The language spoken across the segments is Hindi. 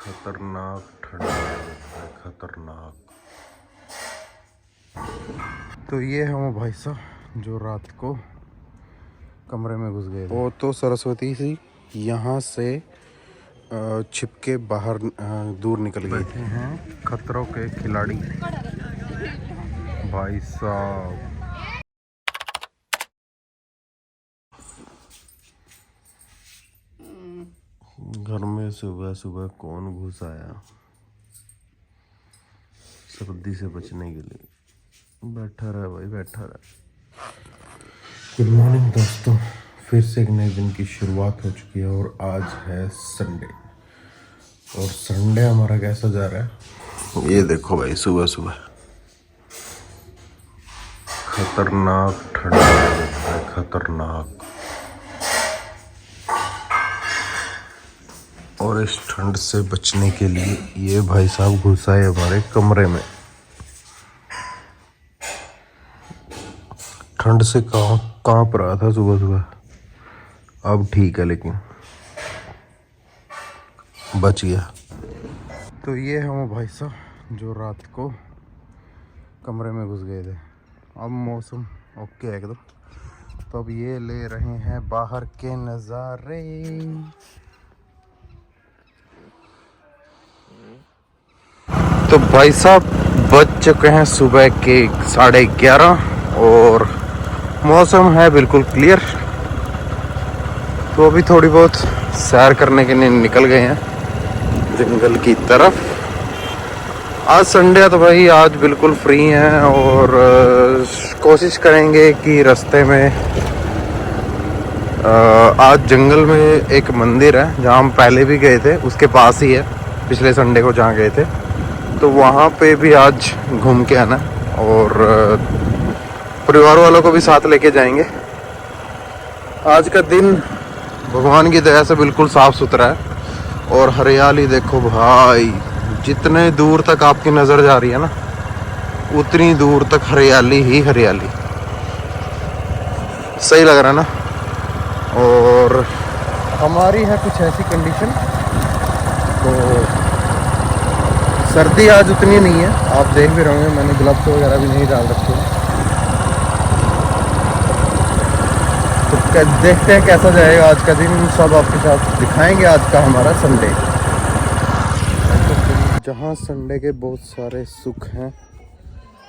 खतरनाक ठंडा है, खतरनाक। तो ये है वो भाई साहब जो रात को कमरे में घुस गए। वो तो सरस्वती सी यहाँ से छिपके बाहर दूर निकल गए थे। हैं खतरों के खिलाड़ी भाई साहब। घर में सुबह सुबह कौन घुस आया सर्दी से बचने के लिए? बैठा रहा भाई, बैठा रहा। गुड मॉर्निंग दोस्तों, फिर से एक नए दिन की शुरुआत हो चुकी है और आज है संडे। और संडे हमारा कैसा जा रहा है ये देखो भाई। सुबह सुबह खतरनाक ठंडा है, खतरनाक। और इस ठंड से बचने के लिए ये भाई साहब घुसा है हमारे कमरे में। ठंड से कांप रहा था सुबह सुबह, अब ठीक है लेकिन बच गया। तो ये है वो भाई साहब जो रात को कमरे में घुस गए थे। अब मौसम ओके है एकदम, तो अब ये ले रहे हैं बाहर के नज़ारे। तो भाई साहब बज चुके हैं सुबह के 11:30 और मौसम है बिल्कुल क्लियर। तो अभी थोड़ी बहुत सैर करने के लिए निकल गए हैं जंगल की तरफ। आज संडे है तो भाई आज बिल्कुल फ्री हैं और कोशिश करेंगे कि रास्ते में आज जंगल में एक मंदिर है जहाँ हम पहले भी गए थे, उसके पास ही है पिछले संडे को जहाँ गए थे। तो वहाँ पे भी आज घूम के आना और परिवार वालों को भी साथ लेके जाएंगे। आज का दिन भगवान की दया से बिल्कुल साफ सुथरा है और हरियाली देखो भाई, जितने दूर तक आपकी नज़र जा रही है ना उतनी दूर तक हरियाली ही हरियाली। सही लग रहा है ना। और हमारी है कुछ ऐसी कंडीशन, तो सर्दी आज उतनी नहीं है, आप देख भी रहे होंगे मैंने ग्लव्स वगैरह भी नहीं डाल रखे। तो देखते हैं कैसा जाएगा आज का दिन, सब आपके साथ दिखाएंगे आज का हमारा संडे। जहाँ संडे के बहुत सारे सुख हैं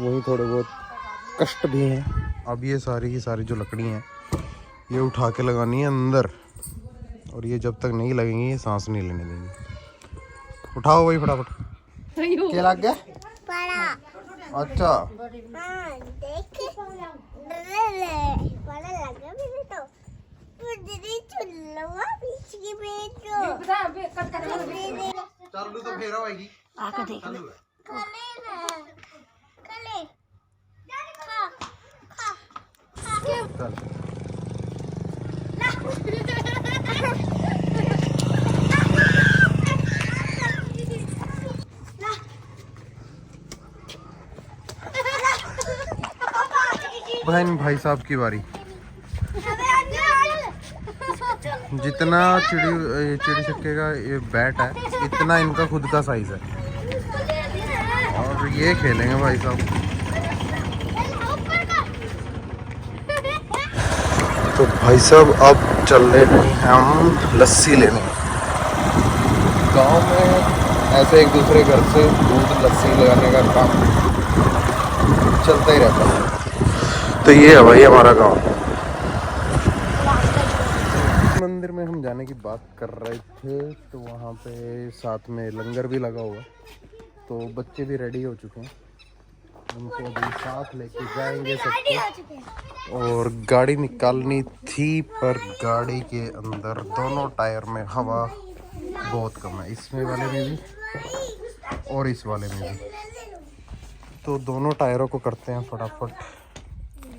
वहीं थोड़े बहुत कष्ट भी हैं। अब ये सारी की सारी जो लकड़ी हैं ये उठा के लगानी है अंदर, और ये जब तक नहीं लगेंगी ये सांस नहीं लेने देंगी। उठाओ भाई फटाफट। क्या लग गया? अच्छा चालू तो फेरा होगी आके देख ले। बहन भाई साहब की बारी। जितना चिड़ी छक्के का ये बैट है इतना इनका खुद का साइज है और ये खेलेंगे भाई साहब। तो भाई साहब अब चल रहे हैं हम लस्सी लेने। गांव में ऐसे एक दूसरे घर से दूध लस्सी लगाने का काम चलता ही रहता है। तो ये है भाई हमारा गांव। मंदिर में हम जाने की बात कर रहे थे तो वहाँ पे साथ में लंगर भी लगा हुआ, तो बच्चे भी रेडी हो चुके हैं, उनको अभी साथ लेके जाएंगे सबको। और गाड़ी निकालनी थी पर गाड़ी के अंदर दोनों टायर में हवा बहुत कम है, इसमें वाले में भी और इस वाले में भी। तो दोनों टायरों को करते हैं फटाफट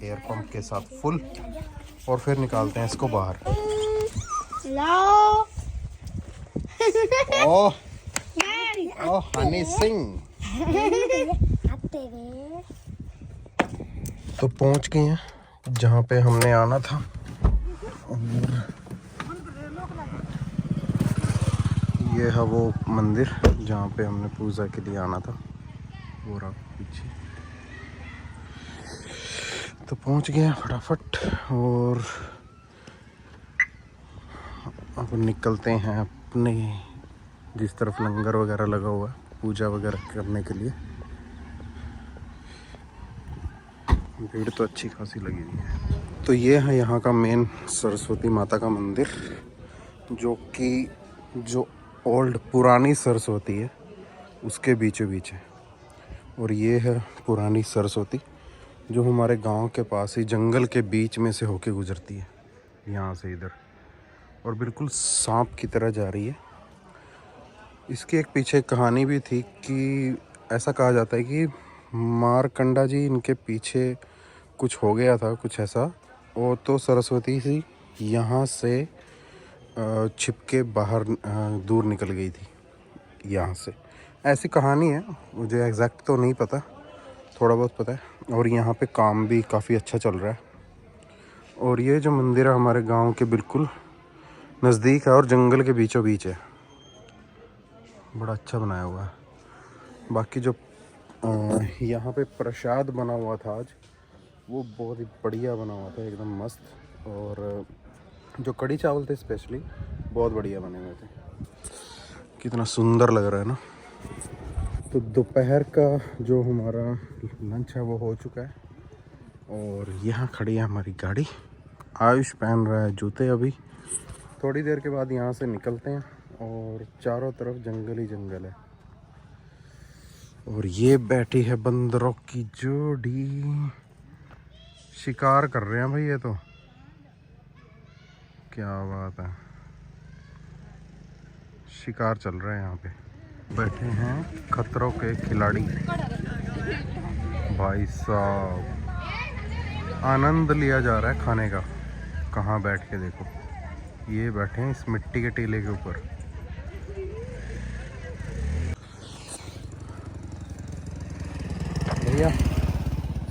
एयर पंप के साथ फुल और फिर निकालते हैं इसको बाहर। ओह ओह हनी सिंह। तो पहुंच गए हैं जहाँ पे हमने आना था और ये है वो मंदिर जहाँ पे हमने पूजा के लिए आना था, वो रहा पीछे। तो पहुँच गए फटाफट और अब निकलते हैं अपने जिस तरफ लंगर वगैरह लगा हुआ है पूजा वगैरह करने के लिए। भीड़ तो अच्छी खासी लगी हुई है। तो ये है यहाँ का मेन सरस्वती माता का मंदिर, जो ओल्ड पुरानी सरस्वती है उसके बीचों बीच है। और ये है पुरानी सरस्वती जो हमारे गांव के पास ही जंगल के बीच में से होके गुजरती है, यहाँ से इधर, और बिल्कुल सांप की तरह जा रही है। इसकी एक पीछे कहानी भी थी कि ऐसा कहा जाता है कि मारकंडा जी इनके पीछे कुछ हो गया था, कुछ ऐसा, और तो सरस्वती जी यहाँ से छिप के बाहर दूर निकल गई थी यहाँ से, ऐसी कहानी है। मुझे एग्जैक्ट तो नहीं पता, थोड़ा बहुत पता है। और यहाँ पे काम भी काफ़ी अच्छा चल रहा है। और ये जो मंदिर है हमारे गांव के बिल्कुल नज़दीक है और जंगल के बीचों बीच है, बड़ा अच्छा बनाया हुआ है। बाकी जो यहाँ पे प्रसाद बना हुआ था आज, वो बहुत ही बढ़िया बना हुआ था, एकदम मस्त। और जो कढ़ी चावल थे स्पेशली बहुत बढ़िया बने हुए थे, कितना सुंदर लग रहा है ना। तो दोपहर का जो हमारा लंच है वो हो चुका है और यहाँ खड़ी है हमारी गाड़ी। आयुष पहन रहा है जूते। अभी थोड़ी देर के बाद यहाँ से निकलते हैं और चारों तरफ जंगल ही जंगल है। और ये बैठी है बंदरों की जोड़ी, शिकार कर रहे हैं भाई, ये तो क्या बात है, शिकार चल रहा है यहाँ पे। बैठे हैं खतरों के खिलाड़ी भाई साहब, आनंद लिया जा रहा है खाने का। कहाँ बैठ के देखो, ये बैठे हैं इस मिट्टी के टीले के ऊपर। भैया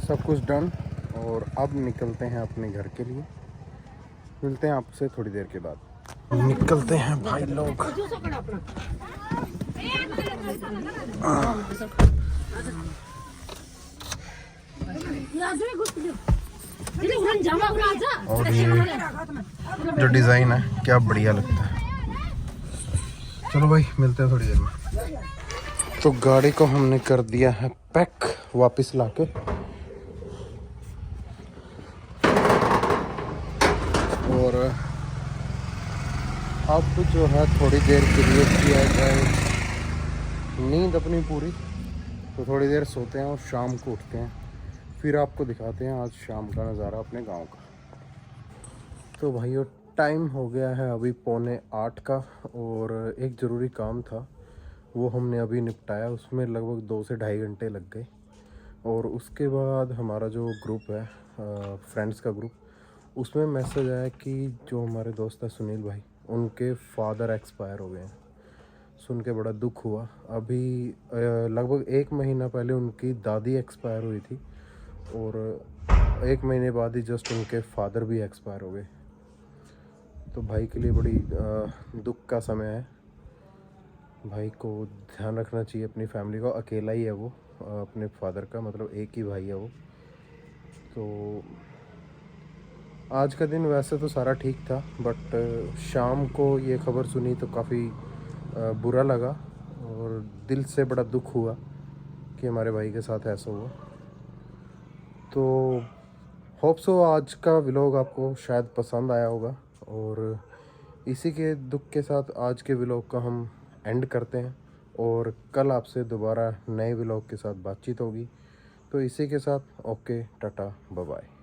सब कुछ डन और अब निकलते हैं अपने घर के लिए। मिलते हैं आपसे थोड़ी देर के बाद। निकलते हैं भाई लोग। और ये जो डिज़ाइन है क्या बढ़िया लगता है। चलो भाई मिलते हैं थोड़ी देर में। तो गाड़ी को हमने कर दिया है पैक वापस लाके, और अब जो है थोड़ी देर के लिए किया जाए नींद अपनी पूरी। तो थोड़ी देर सोते हैं और शाम को उठते हैं, फिर आपको दिखाते हैं आज शाम का नज़ारा अपने गांव का। तो भाइयों टाइम हो गया है अभी 7:45 का, और एक ज़रूरी काम था वो हमने अभी निपटाया। उसमें लगभग 2 से ढाई घंटे लग गए। और उसके बाद हमारा जो ग्रुप है फ्रेंड्स का ग्रुप, उसमें मैसेज आया कि जो हमारे दोस्त है सुनील भाई, उनके फादर एक्सपायर हो गए हैं। सुन के बड़ा दुख हुआ। अभी लगभग 1 महीना पहले उनकी दादी एक्सपायर हुई थी और 1 महीने बाद ही जस्ट उनके फादर भी एक्सपायर हो गए। तो भाई के लिए बड़ी दुख का समय है। भाई को ध्यान रखना चाहिए अपनी फैमिली को। अकेला ही है वो, अपने फादर का मतलब एक ही भाई है वो। तो आज का दिन वैसे तो सारा ठीक था, बट शाम को ये खबर सुनी तो काफ़ी बुरा लगा और दिल से बड़ा दुख हुआ कि हमारे भाई के साथ ऐसा हुआ। तो होप सो आज का व्लॉग आपको शायद पसंद आया होगा, और इसी के दुख के साथ आज के व्लॉग का हम एंड करते हैं, और कल आपसे दोबारा नए व्लॉग के साथ बातचीत होगी। तो इसी के साथ ओके टाटा बाय बाय।